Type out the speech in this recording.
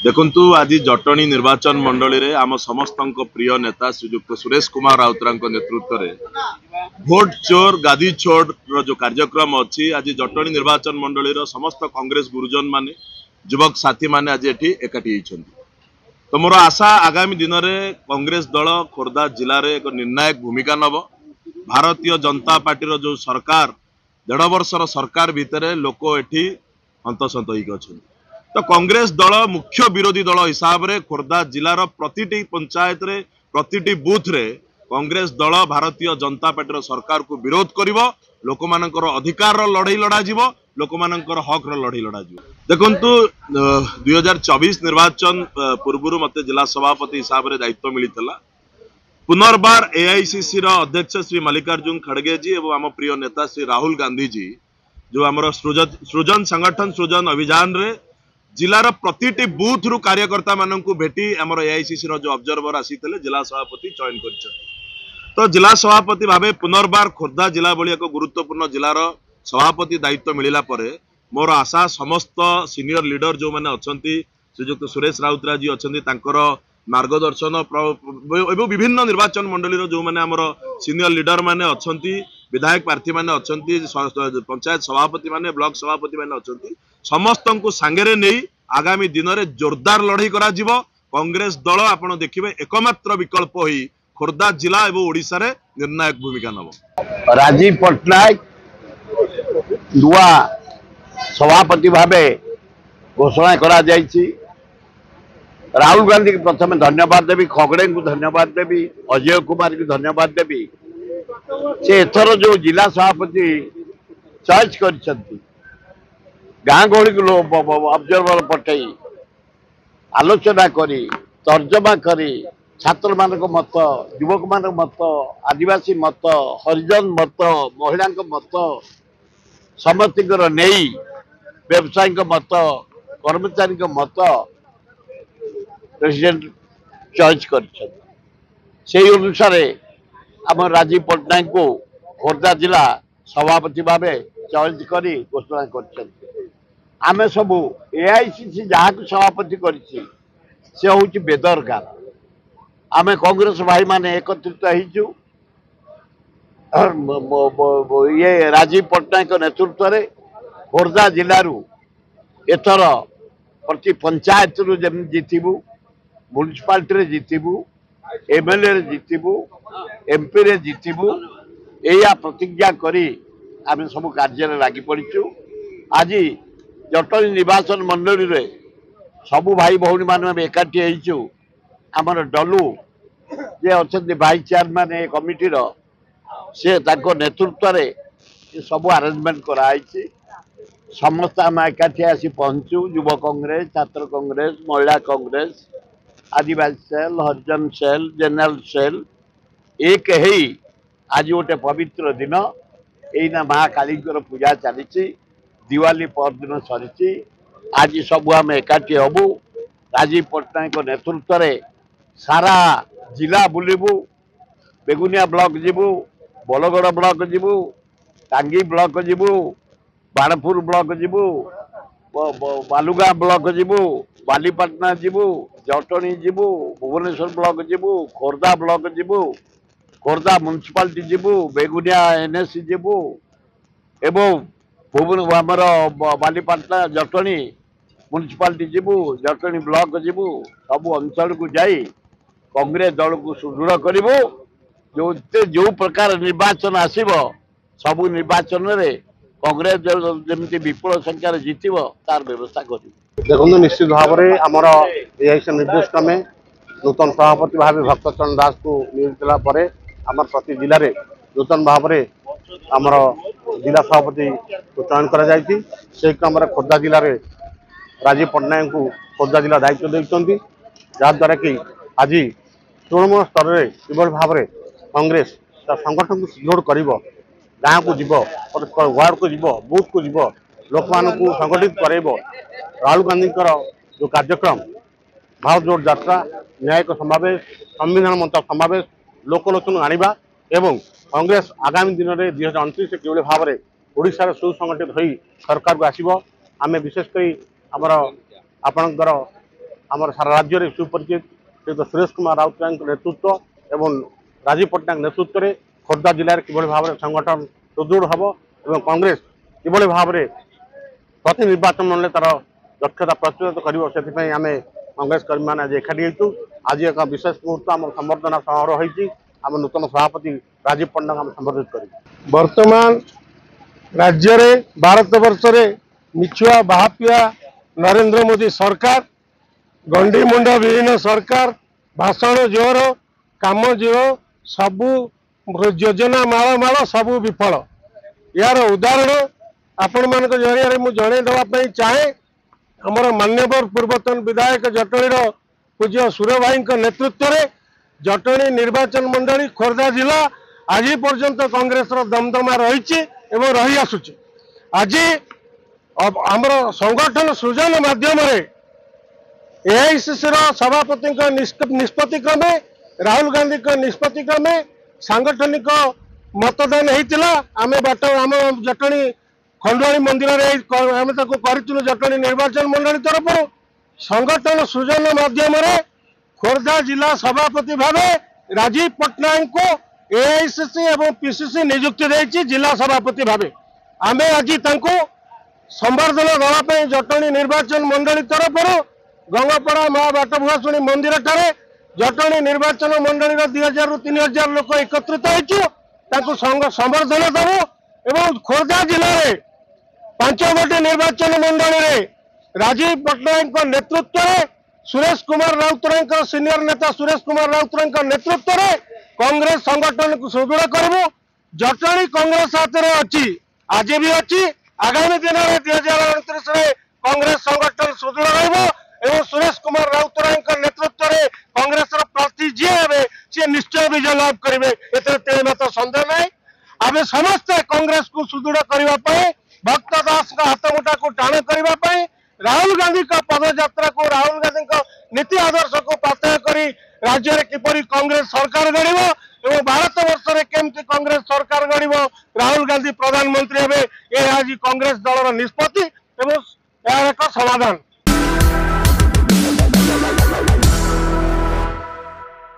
देखंतु आज जटणी निर्वाचन मंडली रे आम समस्त प्रिय नेता श्रीजुक्त सुरेश कुमार राउतरा नेतृत्व में भोट चोर गादी चोर जो कार्यक्रम अच्छी आज जटणी निर्वाचन मंडली समस्त कांग्रेस गुरुजन माने युवक साथी माने आज एठी एकाठी होइछन्ति। तो मोर आशा आगामी दिन में कांग्रेस दल खोर्धा जिले में एक निर्णायक भूमिका नब। भारतीय जनता पार्टी जो सरकार 1.5 वर्षर सरकार भितर लोक एठी हंतसंत होइक अछन्ति। तो कांग्रेस दल मुख्य विरोधी दल हिसाब से खोर्धा जिलार प्रति पंचायत रे प्रति बूथ रे कांग्रेस दल भारतीय जनता पार्टी सरकार को विरोध करिवो। लोक मानकर अधिकार लड़ाई लड़ा जीवो, लोक मानकर हक लड़ाई लड़ा जीवो। देखंतु 2024 निर्वाचन पूर्व मते जिला सभापति हिसाब से दायित्व मिलितला। पुनर्बार एआईसीसी रो अध्यक्ष श्री मल्लिकार्जुन खड़गे जी एवं आम प्रिय नेता श्री राहुल गांधी जी जो आमर सृजन संगठन सृजन अभियान रे जिलार प्रति बूथ रु कार्यकर्ता मानू भेटी आमर एआईसीसी रो जो ऑब्जर्वर आसीते जिला सभापति चयन कर। तो जिला सभापति भावे पुनर्बार खोर्धा जिला भली एक गुरुत्वपूर्ण जिलार सभापति दायित्व मिलिला परे मोर आशा समस्त सीनियर लीडर जो मैंने अच्छी श्रीजुक्त सुरेश राउतरा जी अच्छा मार्गदर्शन एवं विभिन्न निर्वाचन मंडली जो मैंने आमर सीनियर लीडर मैंने अच्छा विधायक प्रार्थी मैंने अच्छा पंचायत सभापति मैंने ब्लॉक सभापति मैंने अच्छा समस्त को सांगे नहीं आगामी दिन में जोरदार लड़ाई करा जीवो। कांग्रेस दल आपड़ देखिए एकमात्र विकल्प होई खोर्धा जिला एवं ओडिशा रे निर्णायक भूमिका नब। राजीव पट्टनायक नुआ सभापति भावे घोषणा करा जायछि। राहुल गांधी को प्रथम धन्यवाद देवी, खगड़े को धन्यवाद देवी, अजय कुमार को धन्यवाद देवी। से एथर जो जिला सभापति चॉइस कर गाँ गहली को ऑब्जर्वर पठई आलोचना करी तर्जमा करी छात्र मान मत, युवक मान मत, आदिवासी मत, हरिजन मत, महिला मत समस्त नहीं व्यवसायी मत, कर्मचारी मत प्रेसिडेंट चॉइस कर अनुसार आम राजीव पट्टनायक को खोर्धा जिला सभापति भावे चॉइस करी घोषणा कर। आमे सबू एआईसीसी जहाँ को सभापति करिछि से होछि बेदरकार। आमे कांग्रेस भाई माने एकत्रित होइछु ये राजीव पट्टनायक नेतृत्व में खोर्धा जिलू एथर प्रति पंचायत रु जीतबू, म्युनिसिपालिटी रे जीतबू, एमएलए रे जीतबू, एमपी रे जीतबू, या प्रतिज्ञा करी आमे सब कार्य लगी पड़ीचु। आज जटणी निर्वाचन मंडली रे सबू भाई भौणी मान एकाठी होइछु। आमर डलू जे अच्छा भाइस चेयरमैन ए कमिटी से नेतृत्व रे सब अरेंजमेंट कराई। समस्त आम एकाठी आसी पहुंचु। युव कांग्रेस, छात्र कांग्रेस, महिला कांग्रेस, आदिवासी सेल, हरिजन सेल, जनरल सेल एक ही आज गोटे पवित्र दिन एना माँ काली पूजा चली। दिवाली पर दिन सरी आज सब आम एकाठी हबू। राजीव पट्टनायक नेतृत्व में सारा जिला बुलबू, बेगुनिया ब्लॉक जीवु, बलगड़ ब्लॉक जीवु, टांगी ब्लॉक जीवु, बाणपुर ब्लॉक जीवु, बालुगा ब्लॉक जीवु, बालीपाटना जीवु, जटणी जीवु, भुवनेश्वर ब्लॉक जीवु, खोर्धा ब्लॉक जीवु, खोर्धा म्युनिसिपालिटी जीवु, बेगुनिया एनएससी जीवु एवं भुवन आमर बालीपाटना जटणी म्युनिसिपालिटी जीवु, जटणी ब्लॉक जीवु, सब अंचल को जाई कांग्रेस दल को सुदृढ़ करूँ। जो प्रकार निर्वाचन आसब सबू निर्वाचन रे कांग्रेस जमी विपुल संख्यार जीतब तार व्यवस्था कर। देखो निश्चित भाव में आमर एआईसी निर्देश क्रमे नूतन सभापति भाव भक्तचरण दास को नियुक्त आमर प्रति जिले में नूतन भाव में आमर जिला सभापति को चयन कर क्रम खोर्धा जिले में राजीव पट्टनायक को खोर्धा जिला दायित्व देते जहाद्वारा कि आज तृणमूल स्तर में किभली भाव में कांग्रेस संगठन को सुदृढ़ कर गाँव को जीव, वार्ड को जीव, बूथ को जीव, लोक मान संगठित कर। राहुल गांधी जो कार्यक्रम भारत जोड़ यात्रा, न्यायिक समावेश, संविधान मंच समावेश लोकलोचन आनिबा एवं कांग्रेस आगामी दिन में 2029 किभली भाव में ओडिशा सुसंगठित हो सरकार को आसीबो। आमे विशेषकर आमर आपणकर आमर सारा राज्य में सुपरिचित श्री सुरेश कुमार राउतराय नेतृत्व एवं राजीव पट्टनायक नेतृत्व में खोर्धा जिले में किभली भाव में संगठन सुदृढ़ हम और कांग्रेस किभली भाव में प्रति निर्वाचन मंडल तार दक्षता प्रस्तुत कर आम कांग्रेस कर्मी मैंने आज एकाठी होती आज एक विशेष मुहूर्त आम संबर्धना समारोह होती आम नूतन सभापति राजीव पट्टनायक आम संबर्धित कर वर्तमान राज्य रे भारत वर्ष रे मिछुआ बाहापिया नरेंद्र मोदी सरकार गंडी मुंड विहीन सरकार भाषण जोर काम जीरो सबू योजना माल माल सबू विफल यार उदाहरण आपण मान जरिया मुझे जनईदेवाई चाहे आमर मान्यवर पूर्वतन विधायक जटणीर पूज्य सुर भाई नेतृत्व में जटणी निर्वाचन मंडली खोर्धा जिला आज पर्यंत कांग्रेस दमदमा रही रही आसुची आज आमर संगठन सृजन माध्यम एआईसीसी सभापति निष्पत्ति क्रमे राहुल गांधी निष्पत्ति क्रमे सांगठनिक मतदान होता आम बाट आम जटणी खंडुआणी मंदिर आम करूँ जटणी निर्वाचन मंडली तरफ संगठन सृजन माध्यम खोर्धा जिला सभापति भाव राजीव पट्टनायक को एआईसीसी एवं पीसीसी नियुक्ति देती जिला सभापति भाव आम आज संबर्धना देवाई जटणी निर्वाचन मंडली तरफ गंगापड़ा माँ बाटभुआशुणी मंदिर ठारे जटणी निर्वाचन मंडली 2000 ରୁ 3000 लोक एकत्रित होती संबर्धना देव एवं खोर्धा जिले में 5 गोटी निर्वाचन मंडली राजीव पट्टनायक नेतृत्व में सुरेश कुमार राउतराय सीनियर नेता सुरेश कुमार राउतराय नेतृत्व में कांग्रेस संगठन को सुदृढ़ करूँ जटणी कांग्रेस हाथ में अच्छी आज भी अच्छी आगामी दिन में 2029 में कांग्रेस संगठन सुदृढ़ रहा सुरेश कुमार राउतराय नेतृत्व में कांग्रेस प्रार्थी जी हे सी निश्चय विजय लाभ करेंगे एते मत सन्देह ना आम समस्ते कांग्रेस को सुदृढ़ करने भक्त दास हाथ मुठा को टाण करने राहुल गांधी का पदयात्रा को राहुल गांधी नीति आदर्श को प्रातः करी राज्य में किपरि कांग्रेस सरकार गढ़ एवं भारत वर्ष में केमती कांग्रेस सरकार गढ़ राहुल गांधी प्रधानमंत्री हे ये आज कांग्रेस दलर निष्पत्ति एवं यार एक समाधान।